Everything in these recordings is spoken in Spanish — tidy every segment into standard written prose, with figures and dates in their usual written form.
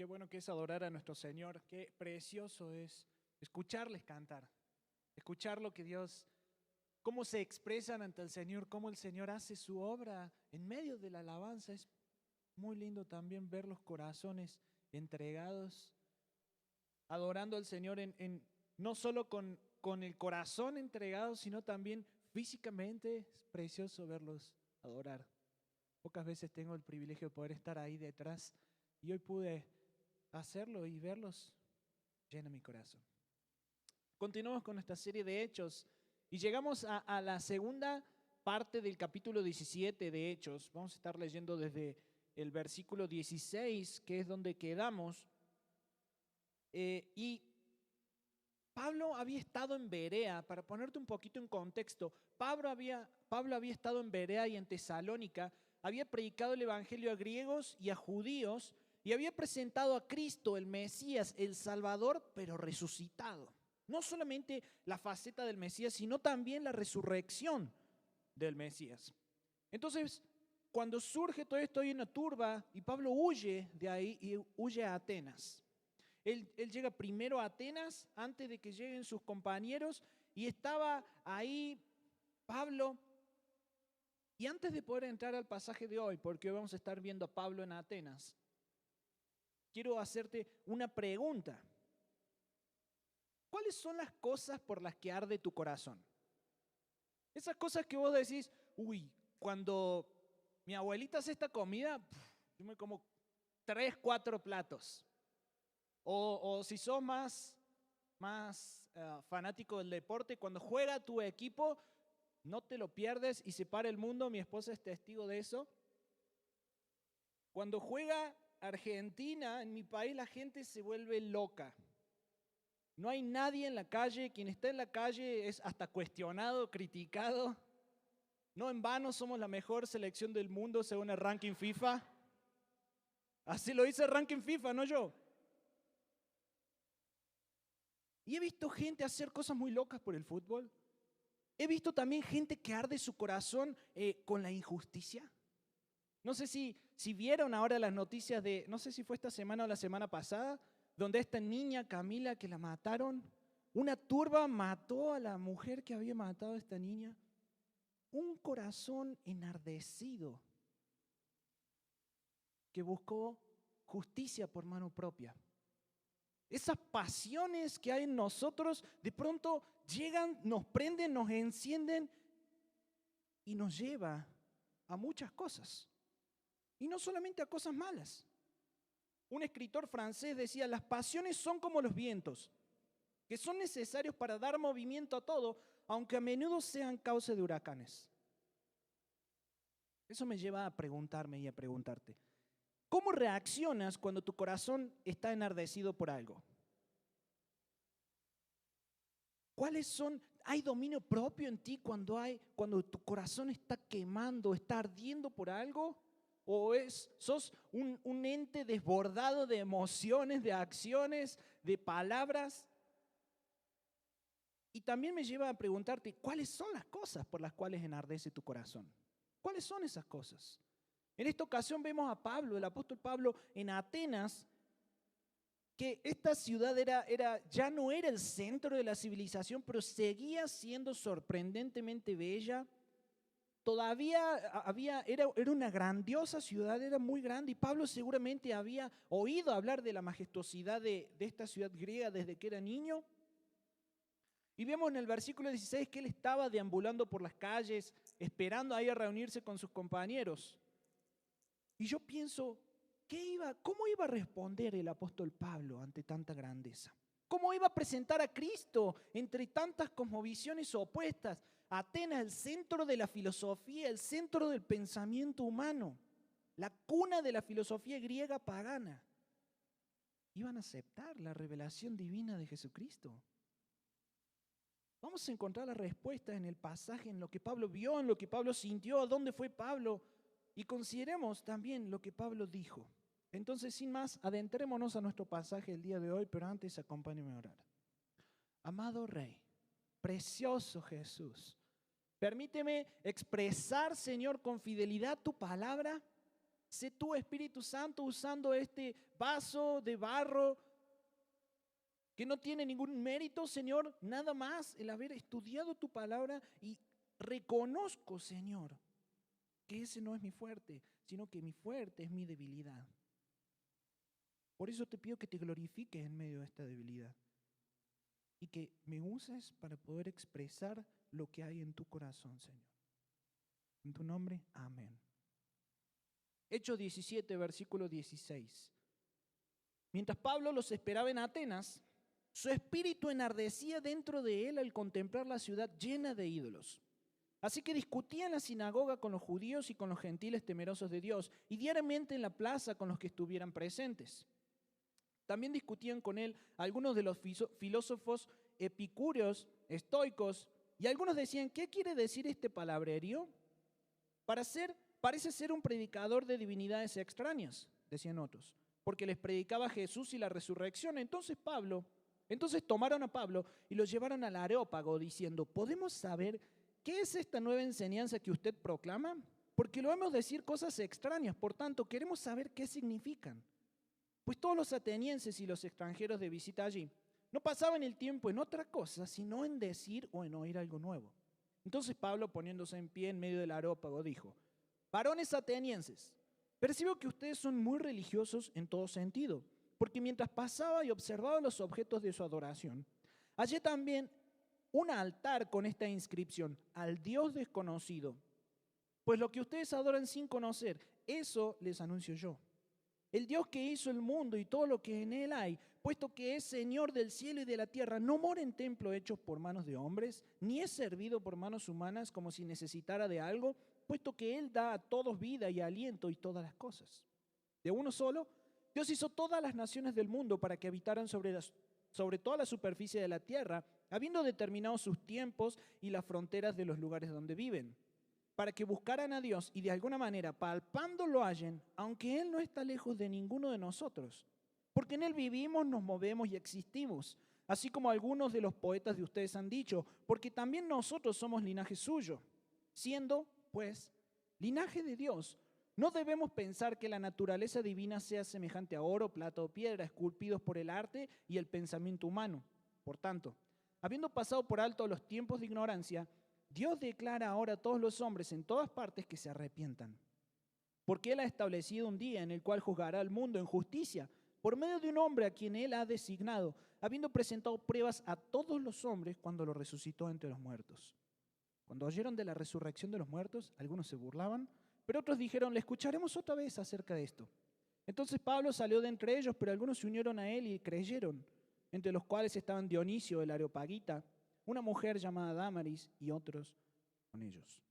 Qué bueno que es adorar a nuestro Señor. Qué precioso es escucharles cantar. Escuchar lo que Dios, cómo se expresan ante el Señor, cómo el Señor hace su obra en medio de la alabanza. Es muy lindo también ver los corazones entregados, adorando al Señor no solo con el corazón entregado, sino también físicamente. Es precioso verlos adorar. Pocas veces tengo el privilegio de poder estar ahí detrás y hoy pude hacerlo y verlos llena mi corazón. Continuamos con nuestra serie de Hechos y llegamos a la segunda parte del capítulo 17 de Hechos. Vamos a estar leyendo desde el versículo 16, que es donde quedamos. Y Pablo había estado en Berea. Para ponerte un poquito en contexto, Pablo había estado en Berea y en Tesalónica, había predicado el evangelio a griegos y a judíos y había presentado a Cristo, el Mesías, el Salvador, pero resucitado. No solamente la faceta del Mesías, sino también la resurrección del Mesías. Entonces, cuando surge todo esto, hay una turba y Pablo huye de ahí y huye a Atenas. Él llega primero a Atenas antes de que lleguen sus compañeros y estaba ahí Pablo. Y antes de poder entrar al pasaje de hoy, porque hoy vamos a estar viendo a Pablo en Atenas, quiero hacerte una pregunta. ¿Cuáles son las cosas por las que arde tu corazón? Esas cosas que vos decís, uy, cuando mi abuelita hace esta comida, yo me como 3, 4 platos. O si sos más fanático del deporte, cuando juega tu equipo, no te lo pierdes y se para el mundo. Mi esposa es testigo de eso. Cuando juega Argentina, en mi país la gente se vuelve loca. No hay nadie en la calle, quien está en la calle es hasta cuestionado, criticado. No en vano somos la mejor selección del mundo según el ranking FIFA. Así lo dice el ranking FIFA, no yo. Y he visto gente hacer cosas muy locas por el fútbol. He visto también gente que arde su corazón con la injusticia. No sé si vieron ahora las noticias de, no sé si fue esta semana o la semana pasada, donde esta niña Camila que la mataron, una turba mató a la mujer que había matado a esta niña. Un corazón enardecido que buscó justicia por mano propia. Esas pasiones que hay en nosotros de pronto llegan, nos prenden, nos encienden y nos lleva a muchas cosas. Y no solamente a cosas malas. Un escritor francés decía, las pasiones son como los vientos, que son necesarios para dar movimiento a todo, aunque a menudo sean causa de huracanes. Eso me lleva a preguntarme y a preguntarte, ¿cómo reaccionas cuando tu corazón está enardecido por algo? ¿Cuáles son? ¿Hay dominio propio en ti cuando tu corazón está quemando, está ardiendo por algo? ¿O sos un ente desbordado de emociones, de acciones, de palabras? Y también me lleva a preguntarte, ¿cuáles son las cosas por las cuales enardece tu corazón? ¿Cuáles son esas cosas? En esta ocasión vemos a Pablo, el apóstol Pablo, en Atenas, que esta ciudad ya no era el centro de la civilización, pero seguía siendo sorprendentemente bella. Todavía era una grandiosa ciudad, era muy grande, y Pablo seguramente había oído hablar de la majestuosidad de esta ciudad griega desde que era niño. Y vemos en el versículo 16 que él estaba deambulando por las calles, esperando ahí a reunirse con sus compañeros. Y yo pienso, ¿cómo iba a responder el apóstol Pablo ante tanta grandeza? ¿Cómo iba a presentar a Cristo entre tantas cosmovisiones opuestas? Atenas, el centro de la filosofía, el centro del pensamiento humano, la cuna de la filosofía griega pagana. ¿Iban a aceptar la revelación divina de Jesucristo? Vamos a encontrar la respuesta en el pasaje, en lo que Pablo vio, en lo que Pablo sintió, dónde fue Pablo. Y consideremos también lo que Pablo dijo. Entonces, sin más, adentrémonos a nuestro pasaje el día de hoy, pero antes acompáñenme a orar. Amado Rey, precioso Jesús, permíteme expresar, Señor, con fidelidad tu palabra Sé tú, Espíritu Santo, usando este vaso de barro que no tiene ningún mérito, Señor, nada más el haber estudiado tu palabra y reconozco, Señor, que ese no es mi fuerte, sino que mi fuerte es mi debilidad. Por eso te pido que te glorifiques en medio de esta debilidad y que me uses para poder expresar lo que hay en tu corazón, Señor. En tu nombre, amén. Hechos 17, versículo 16. Mientras Pablo los esperaba en Atenas, su espíritu enardecía dentro de él al contemplar la ciudad llena de ídolos. Así que discutía en la sinagoga con los judíos y con los gentiles temerosos de Dios, y diariamente en la plaza con los que estuvieran presentes. También discutían con él algunos de los filósofos epicúreos, estoicos, y algunos decían, ¿qué quiere decir este palabrerío? Parece ser un predicador de divinidades extrañas, decían otros, porque les predicaba Jesús y la resurrección. Entonces tomaron a Pablo y lo llevaron al Areópago diciendo, ¿podemos saber qué es esta nueva enseñanza que usted proclama? Porque lo oímos decir cosas extrañas, por tanto queremos saber qué significan. Pues todos los atenienses y los extranjeros de visita allí no pasaban el tiempo en otra cosa, sino en decir o en oír algo nuevo. Entonces Pablo, poniéndose en pie en medio del Areópago, dijo, varones atenienses, percibo que ustedes son muy religiosos en todo sentido, porque mientras pasaba y observaba los objetos de su adoración, hallé también un altar con esta inscripción, al Dios desconocido. Pues lo que ustedes adoran sin conocer, eso les anuncio yo. El Dios que hizo el mundo y todo lo que en él hay, puesto que es Señor del cielo y de la tierra, no mora en templos hechos por manos de hombres, ni es servido por manos humanas como si necesitara de algo, puesto que él da a todos vida y aliento y todas las cosas. De uno solo, Dios hizo todas las naciones del mundo para que habitaran sobre toda la superficie de la tierra, habiendo determinado sus tiempos y las fronteras de los lugares donde viven, para que buscaran a Dios y de alguna manera, palpando lo hallen, aunque Él no está lejos de ninguno de nosotros, porque en Él vivimos, nos movemos y existimos, así como algunos de los poetas de ustedes han dicho, porque también nosotros somos linaje suyo, siendo, pues, linaje de Dios. No debemos pensar que la naturaleza divina sea semejante a oro, plata o piedra, esculpidos por el arte y el pensamiento humano. Por tanto, habiendo pasado por alto los tiempos de ignorancia, Dios declara ahora a todos los hombres en todas partes que se arrepientan, porque Él ha establecido un día en el cual juzgará al mundo en justicia, por medio de un hombre a quien Él ha designado, habiendo presentado pruebas a todos los hombres cuando lo resucitó entre los muertos. Cuando oyeron de la resurrección de los muertos, algunos se burlaban, pero otros dijeron, le escucharemos otra vez acerca de esto. Entonces Pablo salió de entre ellos, pero algunos se unieron a él y creyeron, entre los cuales estaban Dionisio el Areopagita, una mujer llamada Dámaris y otros con ellos.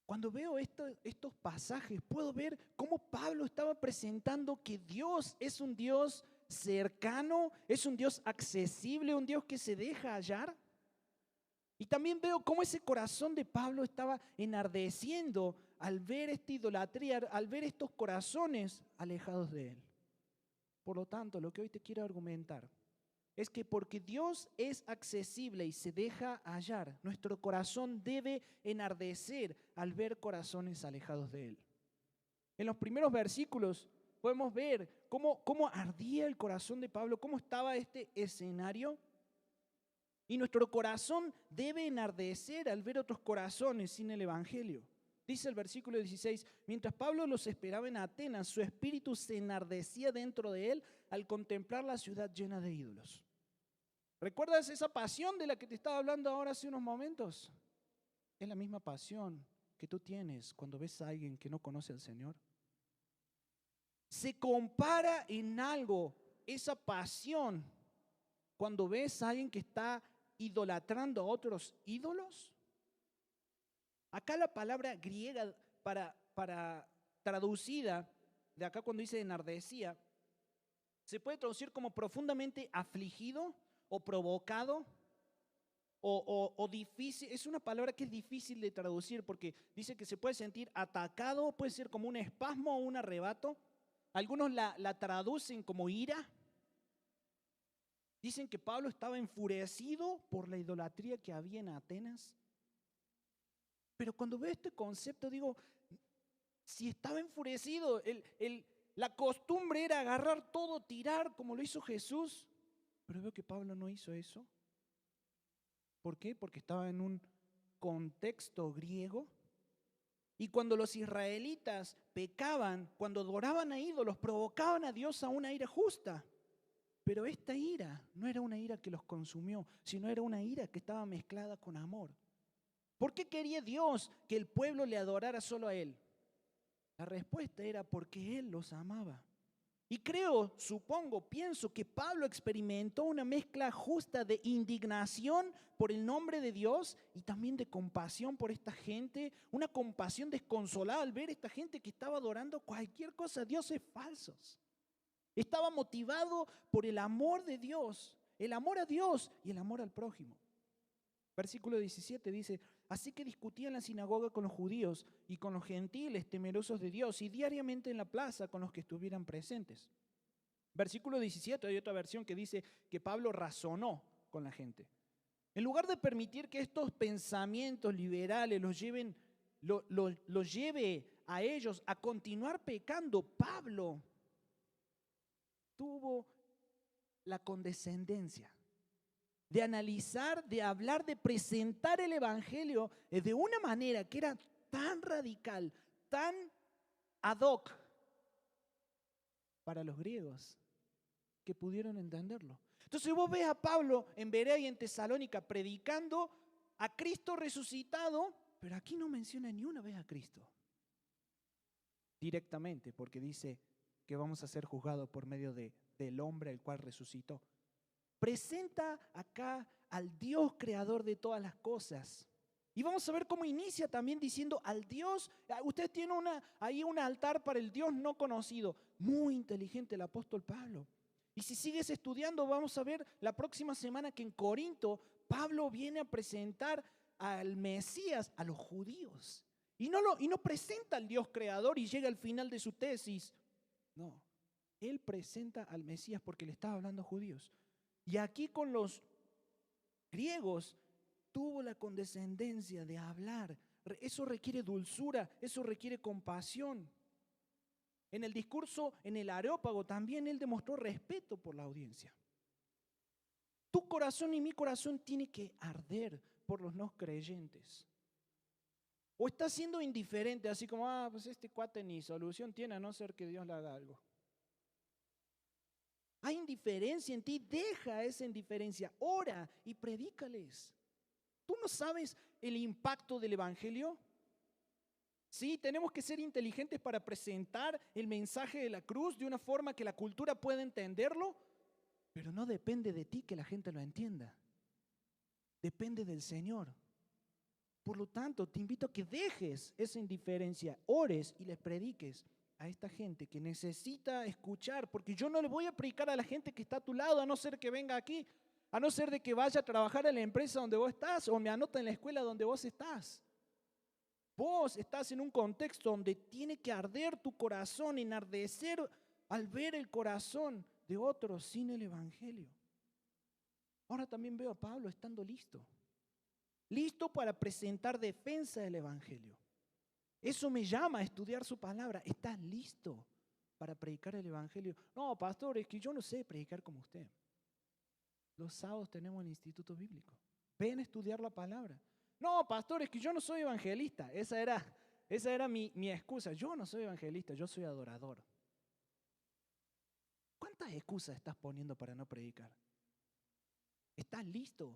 Cuando veo estos pasajes, puedo ver cómo Pablo estaba presentando que Dios es un Dios cercano, es un Dios accesible, un Dios que se deja hallar. Y también veo cómo ese corazón de Pablo estaba enardeciendo al ver esta idolatría, al ver estos corazones alejados de él. Por lo tanto, lo que hoy te quiero argumentar es que porque Dios es accesible y se deja hallar, nuestro corazón debe enardecer al ver corazones alejados de Él. En los primeros versículos podemos ver cómo ardía el corazón de Pablo, cómo estaba este escenario. Y nuestro corazón debe enardecer al ver otros corazones sin el Evangelio. Dice el versículo 16, mientras Pablo los esperaba en Atenas, su espíritu se enardecía dentro de él al contemplar la ciudad llena de ídolos. ¿Recuerdas esa pasión de la que te estaba hablando ahora hace unos momentos? Es la misma pasión que tú tienes cuando ves a alguien que no conoce al Señor. ¿Se compara en algo esa pasión cuando ves a alguien que está idolatrando a otros ídolos? Acá la palabra griega para traducida, de acá cuando dice enardecía, se puede traducir como profundamente afligido o provocado o difícil. Es una palabra que es difícil de traducir porque dice que se puede sentir atacado, puede ser como un espasmo o un arrebato. Algunos la traducen como ira. Dicen que Pablo estaba enfurecido por la idolatría que había en Atenas. Pero cuando veo este concepto digo, Si estaba enfurecido, la costumbre era agarrar todo, tirar, como lo hizo Jesús. Pero veo que Pablo no hizo eso. ¿Por qué? Porque estaba en un contexto griego. Y cuando los israelitas pecaban, cuando adoraban a ídolos, provocaban a Dios a una ira justa. Pero esta ira no era una ira que los consumió, sino era una ira que estaba mezclada con amor. ¿Por qué quería Dios que el pueblo le adorara solo a Él? La respuesta era porque Él los amaba. Y creo, supongo, pienso que Pablo experimentó una mezcla justa de indignación por el nombre de Dios y también de compasión por esta gente, una compasión desconsolada al ver esta gente que estaba adorando cualquier cosa, dioses falsos. Estaba motivado por el amor de Dios, el amor a Dios y el amor al prójimo. Versículo 17 dice, así que discutía en la sinagoga con los judíos y con los gentiles temerosos de Dios y diariamente en la plaza con los que estuvieran presentes. Versículo 17, hay otra versión que dice que Pablo razonó con la gente. En lugar de permitir que estos pensamientos liberales los lleve a ellos a continuar pecando, Pablo tuvo la condescendencia de analizar, de hablar, de presentar el Evangelio de una manera que era tan radical, tan ad hoc para los griegos, que pudieron entenderlo. Entonces vos ves a Pablo en Berea y en Tesalónica predicando a Cristo resucitado, pero aquí no menciona ni una vez a Cristo directamente, porque dice que vamos a ser juzgados por medio del hombre el cual resucitó. Presenta acá al Dios creador de todas las cosas. Y vamos a ver cómo inicia también diciendo al Dios, usted tiene ahí un altar para el Dios no conocido. Muy inteligente el apóstol Pablo. Y si sigues estudiando, vamos a ver la próxima semana que en Corinto Pablo viene a presentar al Mesías a los judíos. Y no presenta al Dios creador y llega al final de su tesis. No, él presenta al Mesías porque le estaba hablando a judíos. Y aquí con los griegos tuvo la condescendencia de hablar. Eso requiere dulzura, eso requiere compasión. En el discurso, en el Areópago, también él demostró respeto por la audiencia. Tu corazón y mi corazón tiene que arder por los no creyentes. O estás siendo indiferente, así como, pues este cuate ni solución tiene a no ser que Dios le haga algo. Hay indiferencia en ti, deja esa indiferencia, ora y predícales. ¿Tú no sabes el impacto del Evangelio? Sí, tenemos que ser inteligentes para presentar el mensaje de la cruz de una forma que la cultura pueda entenderlo, pero no depende de ti que la gente lo entienda. Depende del Señor. Por lo tanto, te invito a que dejes esa indiferencia, ores y les prediques a esta gente que necesita escuchar, porque yo no le voy a predicar a la gente que está a tu lado, a no ser que venga aquí, a no ser de que vaya a trabajar en la empresa donde vos estás o me anota en la escuela donde vos estás. Vos estás en un contexto donde tiene que arder tu corazón, enardecer al ver el corazón de otros sin el Evangelio. Ahora también veo a Pablo estando listo para presentar defensa del Evangelio. Eso me llama a estudiar su palabra. ¿Estás listo para predicar el Evangelio? No, pastor, es que yo no sé predicar como usted. Los sábados tenemos el instituto bíblico. Ven a estudiar la palabra. No, pastor, es que yo no soy evangelista. Esa era mi excusa. Yo no soy evangelista, yo soy adorador. ¿Cuántas excusas estás poniendo para no predicar? ¿Estás listo?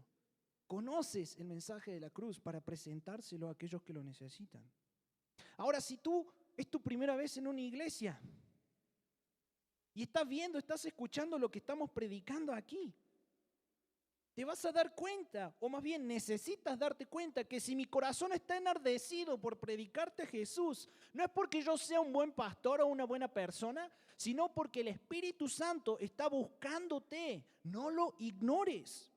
¿Conoces el mensaje de la cruz para presentárselo a aquellos que lo necesitan? Ahora, si es tu primera vez en una iglesia y estás escuchando lo que estamos predicando aquí, te vas a dar cuenta, o más bien necesitas darte cuenta, que si mi corazón está enardecido por predicarte a Jesús, no es porque yo sea un buen pastor o una buena persona, sino porque el Espíritu Santo está buscándote. No lo ignores.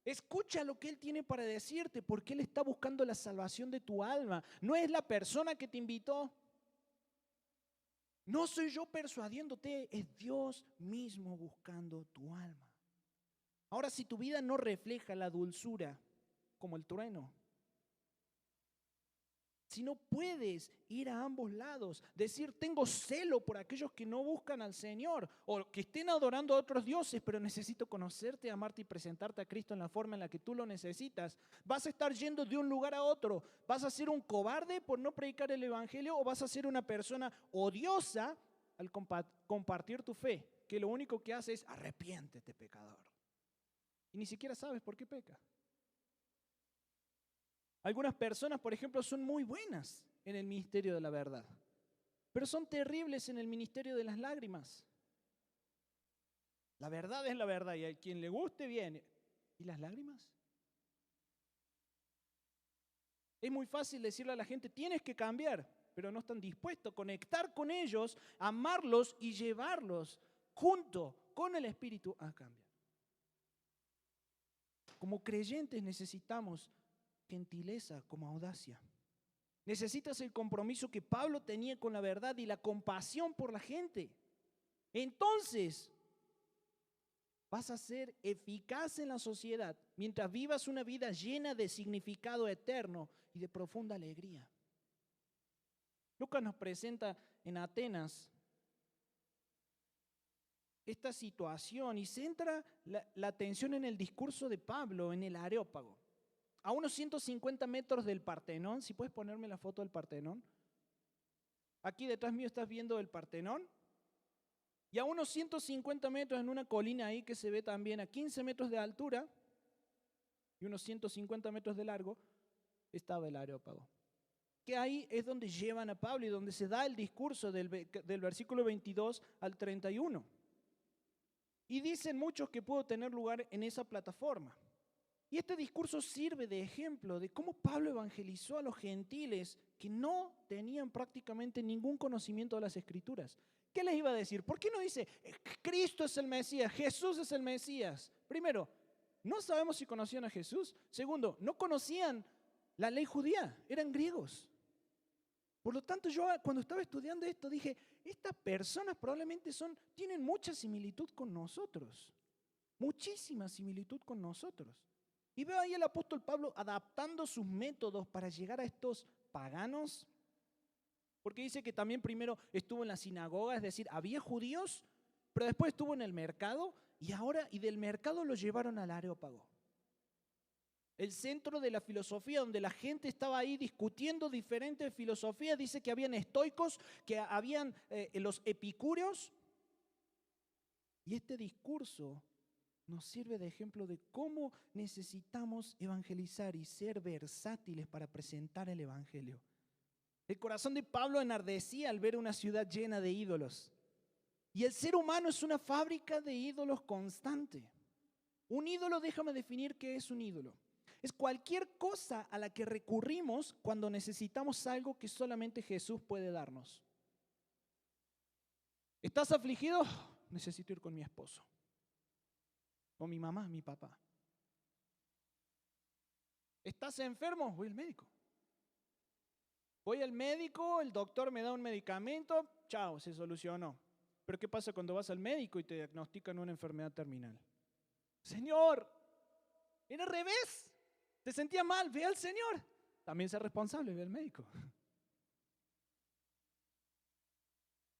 Escucha lo que Él tiene para decirte, porque Él está buscando la salvación de tu alma. No es la persona que te invitó. No soy yo persuadiéndote, es Dios mismo buscando tu alma. Ahora, si tu vida no refleja la dulzura como el trueno, Si no puedes ir a ambos lados, decir tengo celo por aquellos que no buscan al Señor o que estén adorando a otros dioses, pero necesito conocerte, amarte y presentarte a Cristo en la forma en la que tú lo necesitas, vas a estar yendo de un lugar a otro, vas a ser un cobarde por no predicar el Evangelio o vas a ser una persona odiosa al compartir tu fe, que lo único que hace es arrepiéntete, pecador. Y ni siquiera sabes por qué peca. Algunas personas, por ejemplo, son muy buenas en el ministerio de la verdad, pero son terribles en el ministerio de las lágrimas. La verdad es la verdad y a quien le guste viene. ¿Y las lágrimas? Es muy fácil decirle a la gente, tienes que cambiar, pero no están dispuestos a conectar con ellos, amarlos y llevarlos junto con el Espíritu a cambiar. Como creyentes necesitamos gentileza como audacia. Necesitas el compromiso que Pablo tenía con la verdad y la compasión por la gente. Entonces, vas a ser eficaz en la sociedad mientras vivas una vida llena de significado eterno y de profunda alegría. Lucas nos presenta en Atenas esta situación y centra la atención en el discurso de Pablo en el Areópago. A unos 150 metros del Partenón, si puedes ponerme la foto del Partenón. Aquí detrás mío estás viendo el Partenón. Y a unos 150 metros en una colina ahí que se ve también a 15 metros de altura y unos 150 metros de largo, estaba el Areópago. Que ahí es donde llevan a Pablo y donde se da el discurso del versículo 22 al 31. Y dicen muchos que pudo tener lugar en esa plataforma. Y este discurso sirve de ejemplo de cómo Pablo evangelizó a los gentiles que no tenían prácticamente ningún conocimiento de las Escrituras. ¿Qué les iba a decir? ¿Por qué no dice Cristo es el Mesías, Jesús es el Mesías? Primero, no sabemos si conocían a Jesús. Segundo, no conocían la ley judía, eran griegos. Por lo tanto, yo cuando estaba estudiando esto dije, estas personas probablemente tienen mucha similitud con nosotros, muchísima similitud con nosotros. Y veo ahí al apóstol Pablo adaptando sus métodos para llegar a estos paganos, porque dice que también primero estuvo en la sinagoga, es decir, había judíos, pero después estuvo en el mercado y del mercado lo llevaron al Areópago. El centro de la filosofía, donde la gente estaba ahí discutiendo diferentes filosofías. Dice que habían estoicos, que habían los epicúreos. Y este discurso nos sirve de ejemplo de cómo necesitamos evangelizar y ser versátiles para presentar el evangelio. El corazón de Pablo enardecía al ver una ciudad llena de ídolos. Y el ser humano es una fábrica de ídolos constante. Un ídolo, déjame definir qué es un ídolo. Es cualquier cosa a la que recurrimos cuando necesitamos algo que solamente Jesús puede darnos. ¿Estás afligido? Necesito ir con mi esposo. O mi mamá, mi papá. ¿Estás enfermo? Voy al médico. Voy al médico, el doctor me da un medicamento, chao, se solucionó. Pero ¿qué pasa cuando vas al médico y te diagnostican una enfermedad terminal? Señor, era al revés. ¿Te sentías mal? Ve al Señor. También sea responsable, ve al médico.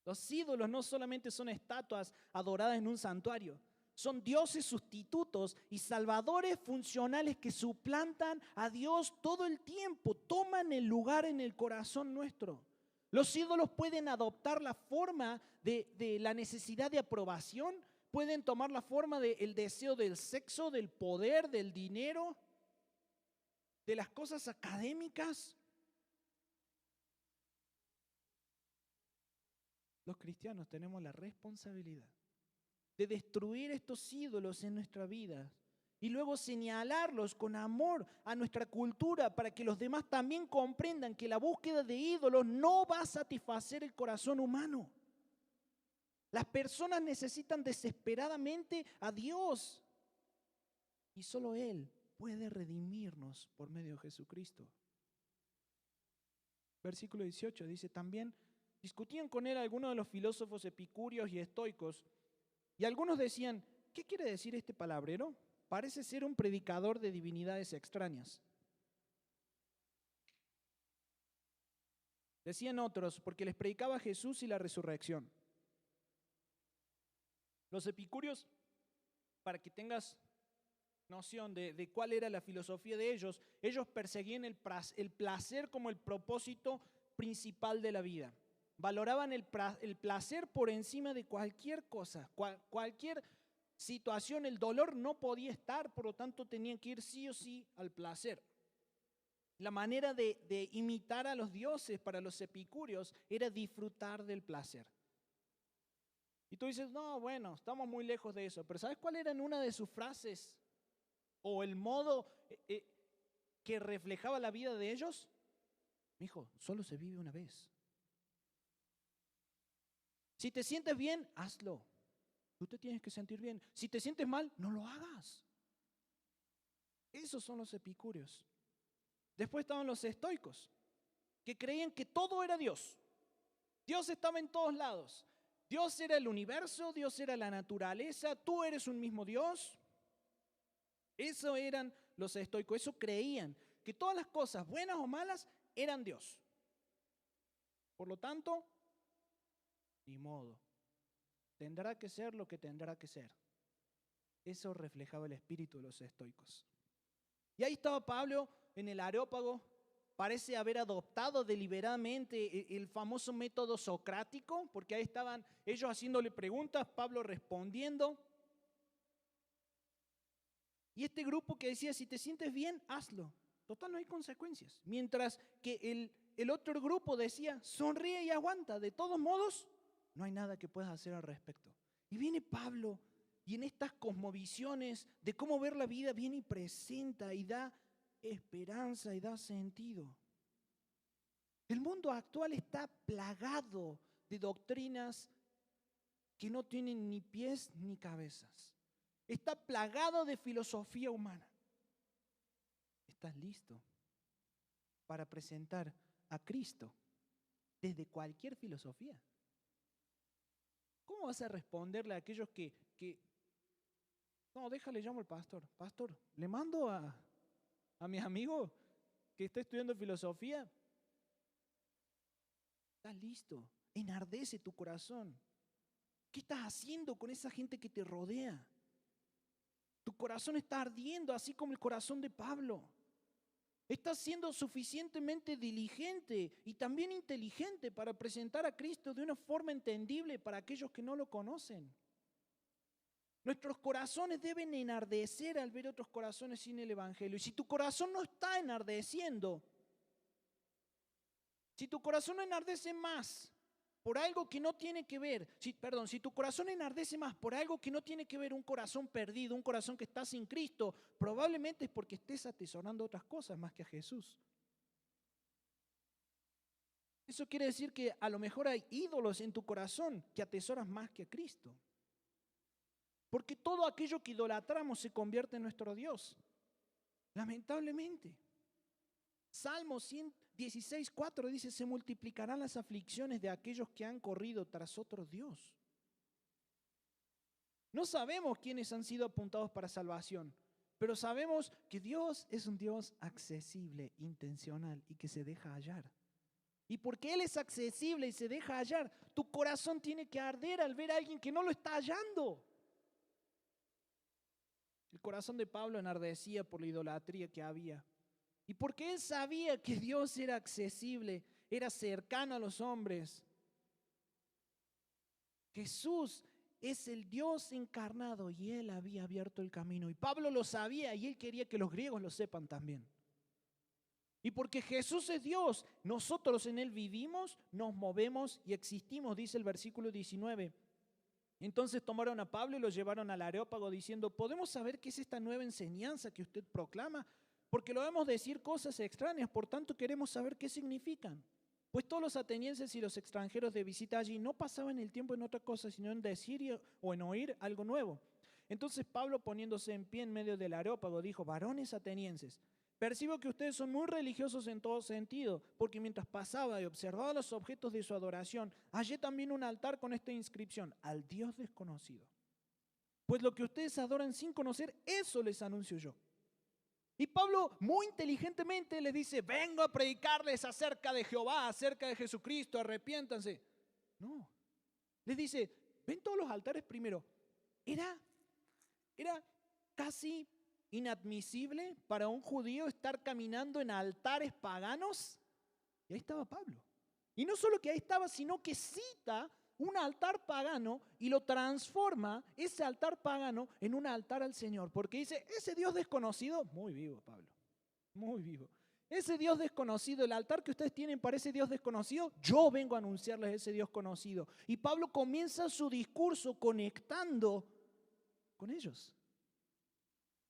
Los ídolos no solamente son estatuas adoradas en un santuario, son dioses sustitutos y salvadores funcionales que suplantan a Dios todo el tiempo, toman el lugar en el corazón nuestro. Los ídolos pueden adoptar la forma de la necesidad de aprobación, pueden tomar la forma del deseo del sexo, del poder, del dinero, de las cosas académicas. Los cristianos tenemos la responsabilidad de destruir estos ídolos en nuestra vida y luego señalarlos con amor a nuestra cultura para que los demás también comprendan que la búsqueda de ídolos no va a satisfacer el corazón humano. Las personas necesitan desesperadamente a Dios y solo Él puede redimirnos por medio de Jesucristo. Versículo 18 dice, también discutían con él algunos de los filósofos epicúreos y estoicos, y algunos decían, ¿qué quiere decir este palabrero? Parece ser un predicador de divinidades extrañas. Decían otros, porque les predicaba a Jesús y la resurrección. Los epicúreos, para que tengas noción de cuál era la filosofía de ellos perseguían el placer como el propósito principal de la vida. Valoraban el placer por encima de cualquier cosa, cualquier situación. El dolor no podía estar, por lo tanto tenían que ir sí o sí al placer. La manera de imitar a los dioses para los epicúreos era disfrutar del placer. Y tú dices, no, bueno, estamos muy lejos de eso. Pero ¿sabes cuál era una de sus frases? O el modo que reflejaba la vida de ellos. Mijo, solo se vive una vez. Si te sientes bien, hazlo. Tú te tienes que sentir bien. Si te sientes mal, no lo hagas. Esos son los epicúreos. Después estaban los estoicos, que creían que todo era Dios. Dios estaba en todos lados. Dios era el universo, Dios era la naturaleza, tú eres un mismo Dios. Eso eran los estoicos, eso creían, que todas las cosas, buenas o malas, eran Dios. Por lo tanto, ni modo, tendrá que ser lo que tendrá que ser. Eso reflejaba el espíritu de los estoicos. Y ahí estaba Pablo en el Areópago, parece haber adoptado deliberadamente el famoso método socrático, porque ahí estaban ellos haciéndole preguntas, Pablo respondiendo. Y este grupo que decía, si te sientes bien, hazlo. Total, no hay consecuencias. Mientras que el otro grupo decía, sonríe y aguanta. De todos modos, no hay nada que puedas hacer al respecto. Y viene Pablo y en estas cosmovisiones de cómo ver la vida viene y presenta y da esperanza y da sentido. El mundo actual está plagado de doctrinas que no tienen ni pies ni cabezas. Está plagado de filosofía humana. ¿Estás listo para presentar a Cristo desde cualquier filosofía? ¿Cómo vas a responderle a aquellos que no, déjale, llamo al pastor. Pastor, le mando a mi amigo que está estudiando filosofía. ¿Estás listo? Enardece tu corazón. ¿Qué estás haciendo con esa gente que te rodea? Tu corazón está ardiendo, así como el corazón de Pablo. Estás siendo suficientemente diligente y también inteligente para presentar a Cristo de una forma entendible para aquellos que no lo conocen. Nuestros corazones deben enardecer al ver otros corazones sin el Evangelio. Y si tu corazón no está enardeciendo, si tu corazón no enardece más por algo que no tiene que ver, si tu corazón enardece más por algo que no tiene que ver, un corazón perdido, un corazón que está sin Cristo, probablemente es porque estés atesorando otras cosas más que a Jesús. Eso quiere decir que a lo mejor hay ídolos en tu corazón que atesoras más que a Cristo. Porque todo aquello que idolatramos se convierte en nuestro Dios. Lamentablemente. Salmo 116:4 dice, se multiplicarán las aflicciones de aquellos que han corrido tras otro Dios. No sabemos quiénes han sido apuntados para salvación, pero sabemos que Dios es un Dios accesible, intencional y que se deja hallar. Y porque Él es accesible y se deja hallar, tu corazón tiene que arder al ver a alguien que no lo está hallando. El corazón de Pablo enardecía por la idolatría que había. Y porque él sabía que Dios era accesible, era cercano a los hombres. Jesús es el Dios encarnado y Él había abierto el camino. Y Pablo lo sabía y él quería que los griegos lo sepan también. Y porque Jesús es Dios, nosotros en Él vivimos, nos movemos y existimos, dice el versículo 19. Entonces tomaron a Pablo y lo llevaron al Areópago diciendo, ¿podemos saber qué es esta nueva enseñanza que usted proclama? Porque lo vemos decir cosas extrañas, por tanto queremos saber qué significan. Pues todos los atenienses y los extranjeros de visita allí no pasaban el tiempo en otra cosa, sino en decir o en oír algo nuevo. Entonces Pablo, poniéndose en pie en medio del Areópago, dijo, varones atenienses, percibo que ustedes son muy religiosos en todo sentido, porque mientras pasaba y observaba los objetos de su adoración, hallé también un altar con esta inscripción, al Dios desconocido. Pues lo que ustedes adoran sin conocer, eso les anuncio yo. Y Pablo muy inteligentemente les dice, vengo a predicarles acerca de Jehová, acerca de Jesucristo, arrepiéntanse. No, les dice, ven todos los altares primero. Era casi inadmisible para un judío estar caminando en altares paganos. Y ahí estaba Pablo. Y no solo que ahí estaba, sino que cita un altar pagano y lo transforma, ese altar pagano, en un altar al Señor. Porque dice, ese Dios desconocido, muy vivo Pablo, muy vivo. Ese Dios desconocido, el altar que ustedes tienen para ese Dios desconocido, yo vengo a anunciarles ese Dios conocido. Y Pablo comienza su discurso conectando con ellos,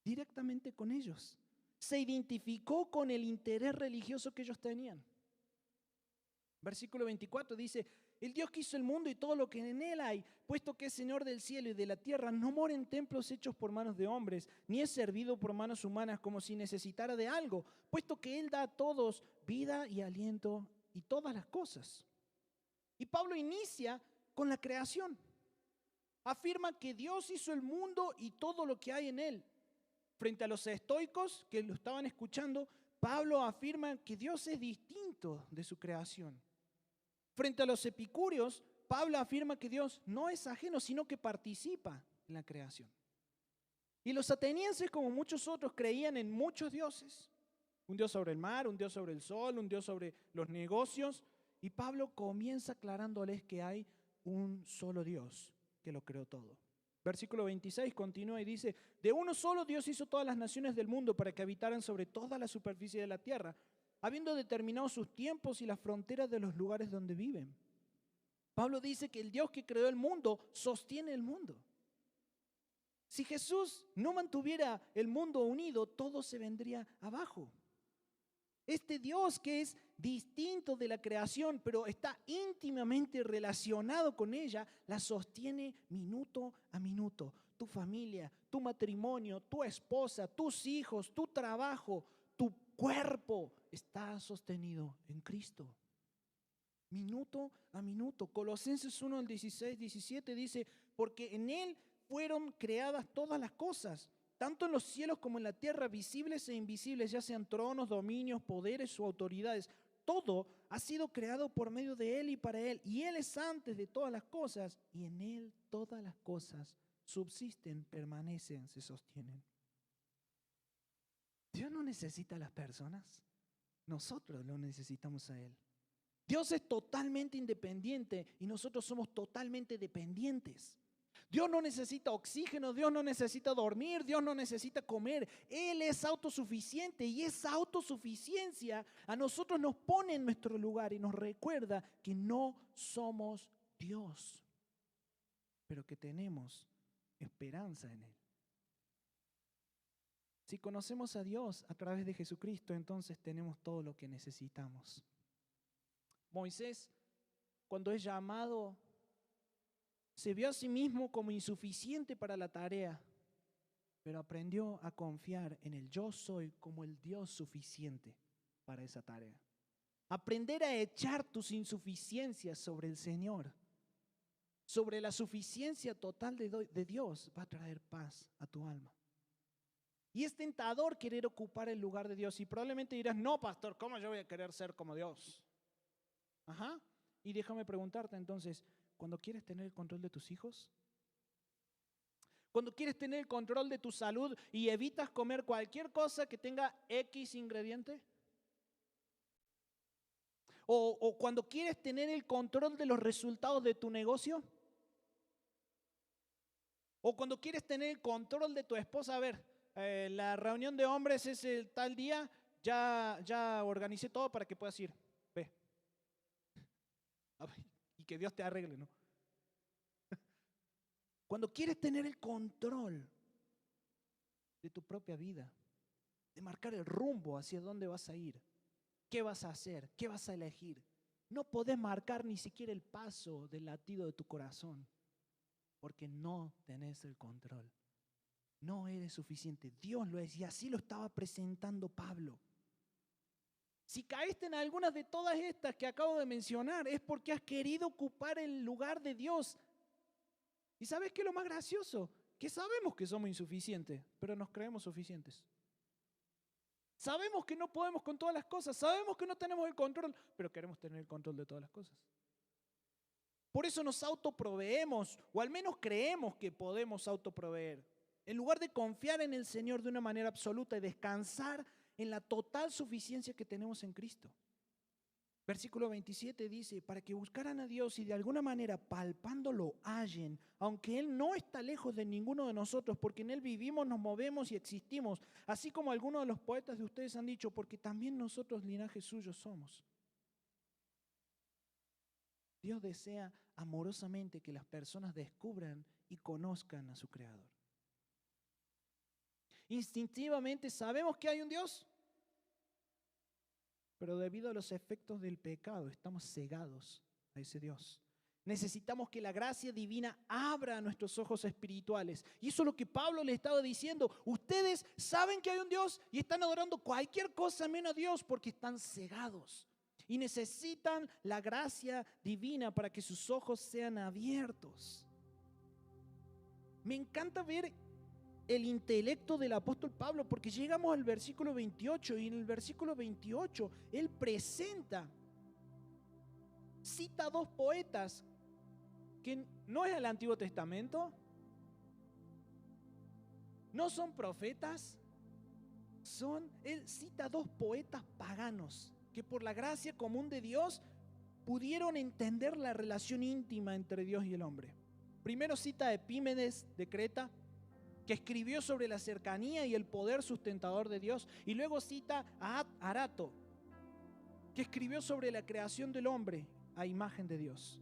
directamente con ellos. Se identificó con el interés religioso que ellos tenían. Versículo 24 dice, el Dios que hizo el mundo y todo lo que en él hay, puesto que es Señor del cielo y de la tierra, no mora en templos hechos por manos de hombres, ni es servido por manos humanas como si necesitara de algo, puesto que él da a todos vida y aliento y todas las cosas. Y Pablo inicia con la creación. Afirma que Dios hizo el mundo y todo lo que hay en él. Frente a los estoicos que lo estaban escuchando, Pablo afirma que Dios es distinto de su creación. Frente a los epicúreos, Pablo afirma que Dios no es ajeno, sino que participa en la creación. Y los atenienses, como muchos otros, creían en muchos dioses. Un dios sobre el mar, un dios sobre el sol, un dios sobre los negocios. Y Pablo comienza aclarándoles que hay un solo Dios que lo creó todo. Versículo 26 continúa y dice, de uno solo Dios hizo todas las naciones del mundo para que habitaran sobre toda la superficie de la tierra, habiendo determinado sus tiempos y las fronteras de los lugares donde viven. Pablo dice que el Dios que creó el mundo sostiene el mundo. Si Jesús no mantuviera el mundo unido, todo se vendría abajo. Este Dios que es distinto de la creación, pero está íntimamente relacionado con ella, la sostiene minuto a minuto. Tu familia, tu matrimonio, tu esposa, tus hijos, tu trabajo, tu cuerpo está sostenido en Cristo. Minuto a minuto. Colosenses 1, 16, 17 dice, porque en Él fueron creadas todas las cosas, tanto en los cielos como en la tierra, visibles e invisibles, ya sean tronos, dominios, poderes o autoridades. Todo ha sido creado por medio de Él y para Él. Y Él es antes de todas las cosas. Y en Él todas las cosas subsisten, permanecen, se sostienen. Dios no necesita a las personas. Nosotros lo necesitamos a Él. Dios es totalmente independiente y nosotros somos totalmente dependientes. Dios no necesita oxígeno, Dios no necesita dormir, Dios no necesita comer. Él es autosuficiente y esa autosuficiencia a nosotros nos pone en nuestro lugar y nos recuerda que no somos Dios, pero que tenemos esperanza en Él. Si conocemos a Dios a través de Jesucristo, entonces tenemos todo lo que necesitamos. Moisés, cuando es llamado, se vio a sí mismo como insuficiente para la tarea, pero aprendió a confiar en el yo soy como el Dios suficiente para esa tarea. Aprender a echar tus insuficiencias sobre el Señor, sobre la suficiencia total de Dios, va a traer paz a tu alma. Y es tentador querer ocupar el lugar de Dios. Y probablemente dirás, no, pastor, ¿cómo yo voy a querer ser como Dios? Ajá. Y déjame preguntarte entonces, ¿cuando quieres tener el control de tus hijos? ¿Cuando quieres tener el control de tu salud y evitas comer cualquier cosa que tenga X ingrediente? ¿O cuando quieres tener el control de los resultados de tu negocio? ¿O cuando quieres tener el control de tu esposa? A ver, la reunión de hombres es el tal día, ya organicé todo para que puedas ir. Ve. Y que Dios te arregle, ¿no? Cuando quieres tener el control de tu propia vida, de marcar el rumbo hacia dónde vas a ir, qué vas a hacer, qué vas a elegir, no podés marcar ni siquiera el paso del latido de tu corazón, porque no tenés el control. No eres suficiente. Dios lo es y así lo estaba presentando Pablo. Si caíste en algunas de todas estas que acabo de mencionar, es porque has querido ocupar el lugar de Dios. ¿Y sabes qué es lo más gracioso? Que sabemos que somos insuficientes, pero nos creemos suficientes. Sabemos que no podemos con todas las cosas, sabemos que no tenemos el control, pero queremos tener el control de todas las cosas. Por eso nos autoproveemos, o al menos creemos que podemos autoproveer, en lugar de confiar en el Señor de una manera absoluta y descansar en la total suficiencia que tenemos en Cristo. Versículo 27 dice, para que buscaran a Dios y de alguna manera palpándolo hallen, aunque Él no está lejos de ninguno de nosotros, porque en Él vivimos, nos movemos y existimos, así como algunos de los poetas de ustedes han dicho, porque también nosotros linaje suyo somos. Dios desea amorosamente que las personas descubran y conozcan a su Creador. Instintivamente sabemos que hay un Dios, pero debido a los efectos del pecado estamos cegados a ese Dios. Necesitamos que la gracia divina abra nuestros ojos espirituales. Y eso es lo que Pablo le estaba diciendo. Ustedes saben que hay un Dios y están adorando cualquier cosa menos a Dios porque están cegados. Y necesitan la gracia divina para que sus ojos sean abiertos. Me encanta ver el intelecto del apóstol Pablo, porque llegamos al versículo 28 y en el versículo 28 él cita dos poetas que no es el Antiguo Testamento, no son profetas, él cita dos poetas paganos que por la gracia común de Dios pudieron entender la relación íntima entre Dios y el hombre. Primero cita a Epímenes de Creta, que escribió sobre la cercanía y el poder sustentador de Dios, y luego cita a Arato, que escribió sobre la creación del hombre a imagen de Dios.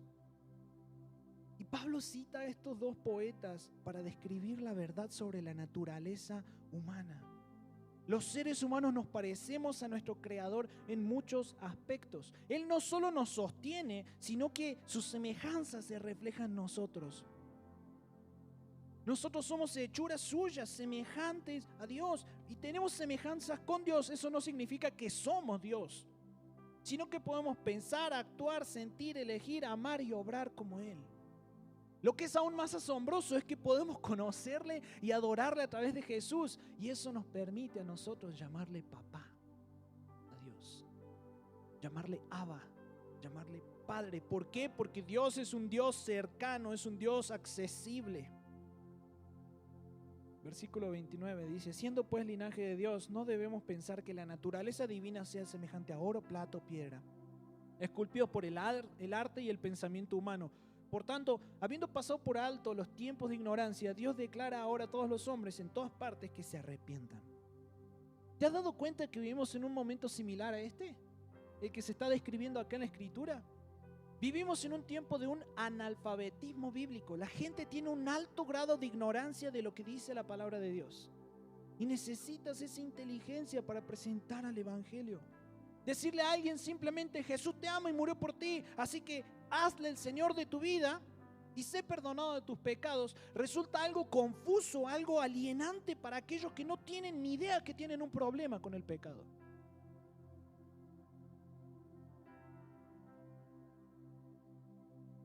Y Pablo cita a estos dos poetas para describir la verdad sobre la naturaleza humana. Los seres humanos nos parecemos a nuestro Creador en muchos aspectos. Él no solo nos sostiene, sino que sus semejanzas se reflejan en nosotros. Nosotros somos hechuras suyas, semejantes a Dios, y tenemos semejanzas con Dios. Eso no significa que somos Dios, sino que podemos pensar, actuar, sentir, elegir, amar y obrar como Él. Lo que es aún más asombroso es que podemos conocerle y adorarle a través de Jesús, y eso nos permite a nosotros llamarle papá a Dios, llamarle Abba, llamarle Padre. ¿Por qué? Porque Dios es un Dios cercano, es un Dios accesible. Versículo 29 dice, siendo pues linaje de Dios, no debemos pensar que la naturaleza divina sea semejante a oro, plata o piedra, esculpidos por el arte y el pensamiento humano. Por tanto, habiendo pasado por alto los tiempos de ignorancia, Dios declara ahora a todos los hombres en todas partes que se arrepientan. ¿Te has dado cuenta que vivimos en un momento similar a este? El que se está describiendo acá en la Escritura. Vivimos en un tiempo de un analfabetismo bíblico. La gente tiene un alto grado de ignorancia de lo que dice la palabra de Dios. Y necesitas esa inteligencia para presentar al Evangelio. Decirle a alguien simplemente, Jesús te ama y murió por ti, así que hazle el Señor de tu vida y sé perdonado de tus pecados, resulta algo confuso, algo alienante para aquellos que no tienen ni idea que tienen un problema con el pecado.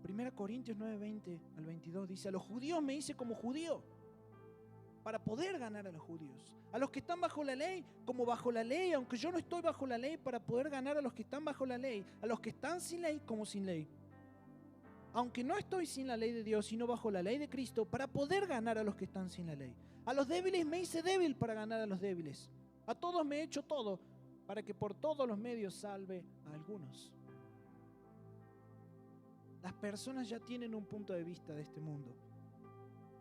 Primera Corintios 9:20 al 22 dice, a los judíos me hice como judío para poder ganar a los judíos. A los que están bajo la ley, como bajo la ley, aunque yo no estoy bajo la ley, para poder ganar a los que están bajo la ley. A los que están sin ley, como sin ley. Aunque no estoy sin la ley de Dios, sino bajo la ley de Cristo, para poder ganar a los que están sin la ley. A los débiles me hice débil para ganar a los débiles. A todos me he hecho todo, para que por todos los medios salve a algunos. Las personas ya tienen un punto de vista de este mundo.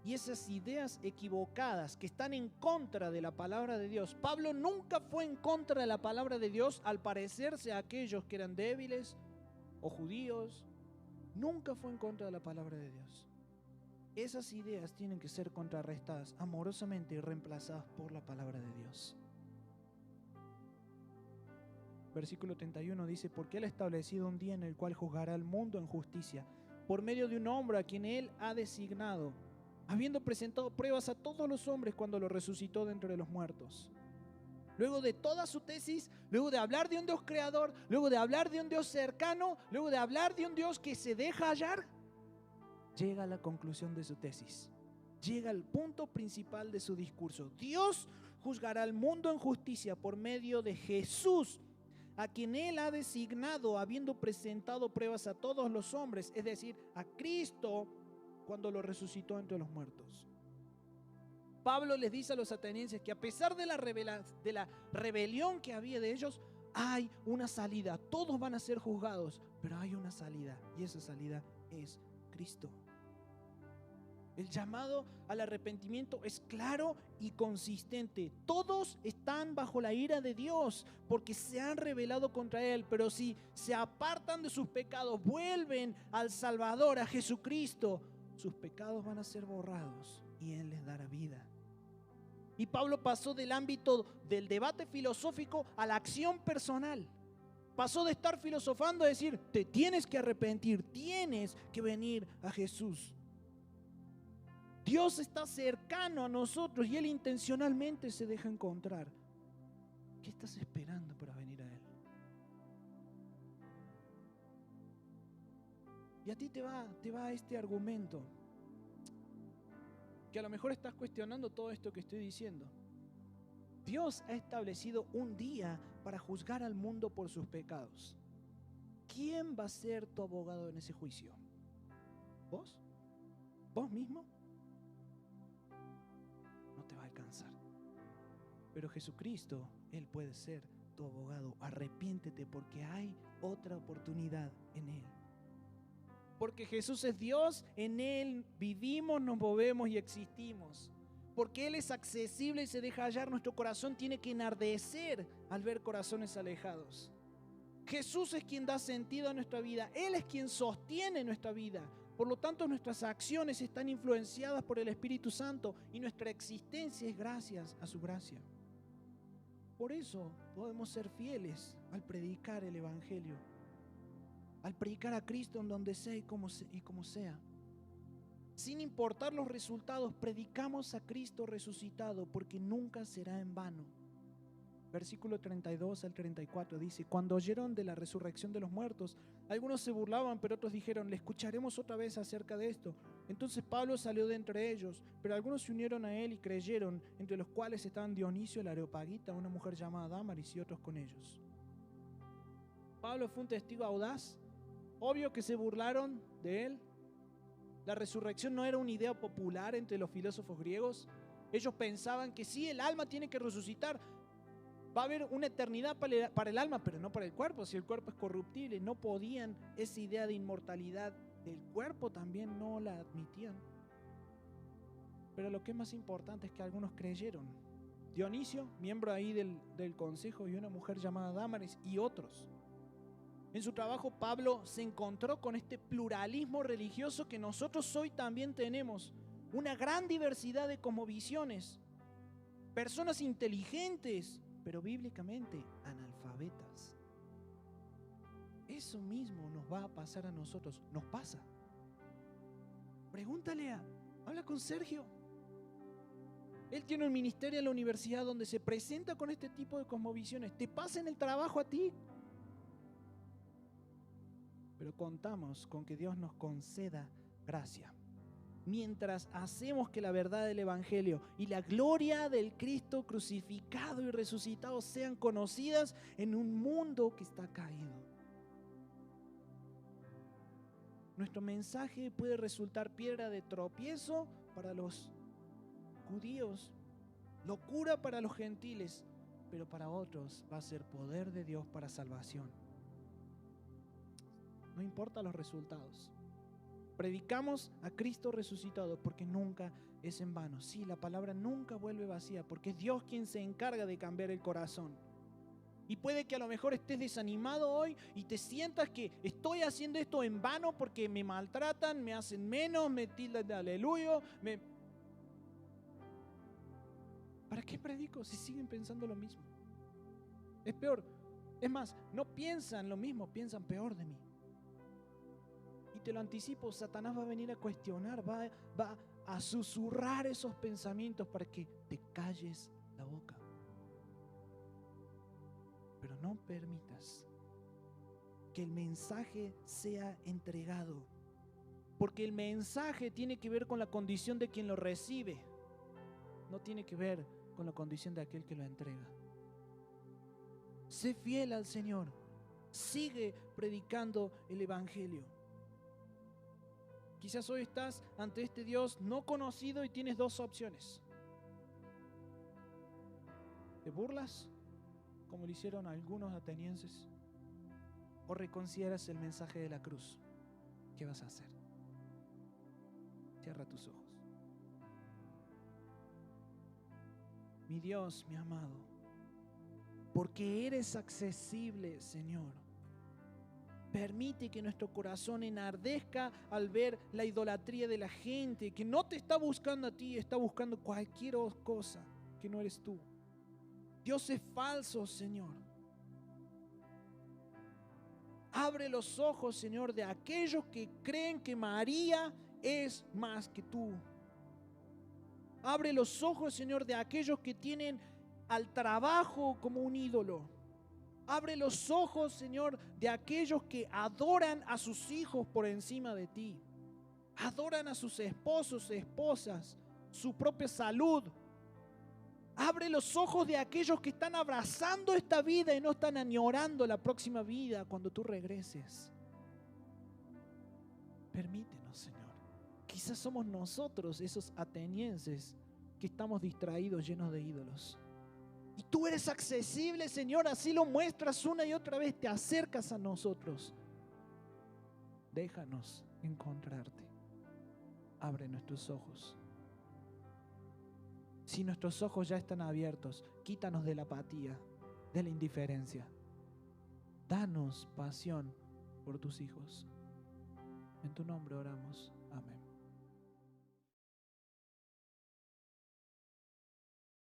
Y esas ideas equivocadas que están en contra de la palabra de Dios. Pablo nunca fue en contra de la palabra de Dios al parecerse a aquellos que eran débiles o judíos. Nunca fue en contra de la palabra de Dios. Esas ideas tienen que ser contrarrestadas amorosamente y reemplazadas por la palabra de Dios. Versículo 31 dice, porque Él ha establecido un día en el cual juzgará al mundo en justicia, por medio de un hombre a quien Él ha designado, habiendo presentado pruebas a todos los hombres cuando lo resucitó de entre los muertos. Luego de toda su tesis, luego de hablar de un Dios creador, luego de hablar de un Dios cercano, luego de hablar de un Dios que se deja hallar, llega a la conclusión de su tesis. Llega al punto principal de su discurso. Dios juzgará al mundo en justicia por medio de Jesús, a quien Él ha designado, habiendo presentado pruebas a todos los hombres, es decir, a Cristo cuando lo resucitó entre los muertos. Pablo les dice a los atenienses que a pesar de la rebelión que había de ellos, hay una salida. Todos van a ser juzgados, pero hay una salida, y esa salida es Cristo. El llamado al arrepentimiento es claro y consistente. Todos están bajo la ira de Dios porque se han rebelado contra Él, pero si se apartan de sus pecados, vuelven al Salvador, a Jesucristo, sus pecados van a ser borrados y Él les dará vida. Y Pablo pasó del ámbito del debate filosófico a la acción personal. Pasó de estar filosofando a decir, te tienes que arrepentir, tienes que venir a Jesús. Dios está cercano a nosotros y Él intencionalmente se deja encontrar. ¿Qué estás esperando para venir a Él? Y a ti te va este argumento, que a lo mejor estás cuestionando todo esto que estoy diciendo. Dios ha establecido un día para juzgar al mundo por sus pecados. ¿Quién va a ser tu abogado en ese juicio? ¿Vos? ¿Vos mismo? No te va a alcanzar. Pero Jesucristo, Él puede ser tu abogado. Arrepiéntete porque hay otra oportunidad en Él. Porque Jesús es Dios, en Él vivimos, nos movemos y existimos. Porque Él es accesible y se deja hallar, nuestro corazón tiene que enardecer al ver corazones alejados. Jesús es quien da sentido a nuestra vida, Él es quien sostiene nuestra vida. Por lo tanto, nuestras acciones están influenciadas por el Espíritu Santo y nuestra existencia es gracias a su gracia. Por eso podemos ser fieles al predicar el Evangelio, al predicar a Cristo en donde sea y como sea. Sin importar los resultados, predicamos a Cristo resucitado porque nunca será en vano. Versículo 32 al 34 dice, cuando oyeron de la resurrección de los muertos, algunos se burlaban, pero otros dijeron, le escucharemos otra vez acerca de esto. Entonces Pablo salió de entre ellos, pero algunos se unieron a él y creyeron, entre los cuales estaban Dionisio el Areopagita, una mujer llamada Dámaris y otros con ellos. Pablo fue un testigo audaz. Obvio que se burlaron de él. La resurrección no era una idea popular entre los filósofos griegos. Ellos pensaban que sí, el alma tiene que resucitar. Va a haber una eternidad para el alma, pero no para el cuerpo. Si el cuerpo es corruptible, no podían, esa idea de inmortalidad del cuerpo también no la admitían. Pero lo que es más importante es que algunos creyeron. Dionisio, miembro ahí del consejo, y una mujer llamada Dámaris y otros. En su trabajo, Pablo se encontró con este pluralismo religioso que nosotros hoy también tenemos. Una gran diversidad de cosmovisiones. Personas inteligentes, pero bíblicamente analfabetas. Eso mismo nos va a pasar a nosotros. Nos pasa. Pregúntale habla con Sergio. Él tiene un ministerio en la universidad donde se presenta con este tipo de cosmovisiones. ¿Te pasa en el trabajo a ti? Pero contamos con que Dios nos conceda gracia. Mientras hacemos que la verdad del Evangelio y la gloria del Cristo crucificado y resucitado sean conocidas en un mundo que está caído. Nuestro mensaje puede resultar piedra de tropiezo para los judíos, locura para los gentiles, pero para otros va a ser poder de Dios para salvación. No importa los resultados. Predicamos a Cristo resucitado porque nunca es en vano. Sí, la palabra nunca vuelve vacía porque es Dios quien se encarga de cambiar el corazón. Y puede que a lo mejor estés desanimado hoy y te sientas que estoy haciendo esto en vano porque me maltratan, me hacen menos, me tildan de aleluya. ¿Para qué predico si siguen pensando lo mismo? Es peor. Es más, no piensan lo mismo, piensan peor de mí. Y te lo anticipo, Satanás va a venir a cuestionar, va a susurrar esos pensamientos para que te calles la boca. Pero no permitas que el mensaje sea entregado, porque el mensaje tiene que ver con la condición de quien lo recibe, no tiene que ver con la condición de aquel que lo entrega. Sé fiel al Señor. Sigue predicando el Evangelio. Quizás hoy estás ante este Dios no conocido y tienes dos opciones. ¿Te burlas, como lo hicieron algunos atenienses? ¿O reconsideras el mensaje de la cruz? ¿Qué vas a hacer? Cierra tus ojos. Mi Dios, mi amado, porque eres accesible, Señor, permite que nuestro corazón enardezca al ver la idolatría de la gente que no te está buscando a ti, está buscando cualquier cosa que no eres tú. Dioses falsos, Señor. Abre los ojos, Señor, de aquellos que creen que María es más que tú. Abre los ojos, Señor, de aquellos que tienen al trabajo como un ídolo. Abre los ojos, Señor, de aquellos que adoran a sus hijos por encima de ti. Adoran a sus esposos, esposas, su propia salud. Abre los ojos de aquellos que están abrazando esta vida y no están añorando la próxima vida cuando tú regreses. Permítenos, Señor. Quizás somos nosotros esos atenienses que estamos distraídos, llenos de ídolos. Y tú eres accesible, Señor, así lo muestras una y otra vez, te acercas a nosotros. Déjanos encontrarte. Abre nuestros ojos. Si nuestros ojos ya están abiertos, quítanos de la apatía, de la indiferencia. Danos pasión por tus hijos. En tu nombre oramos.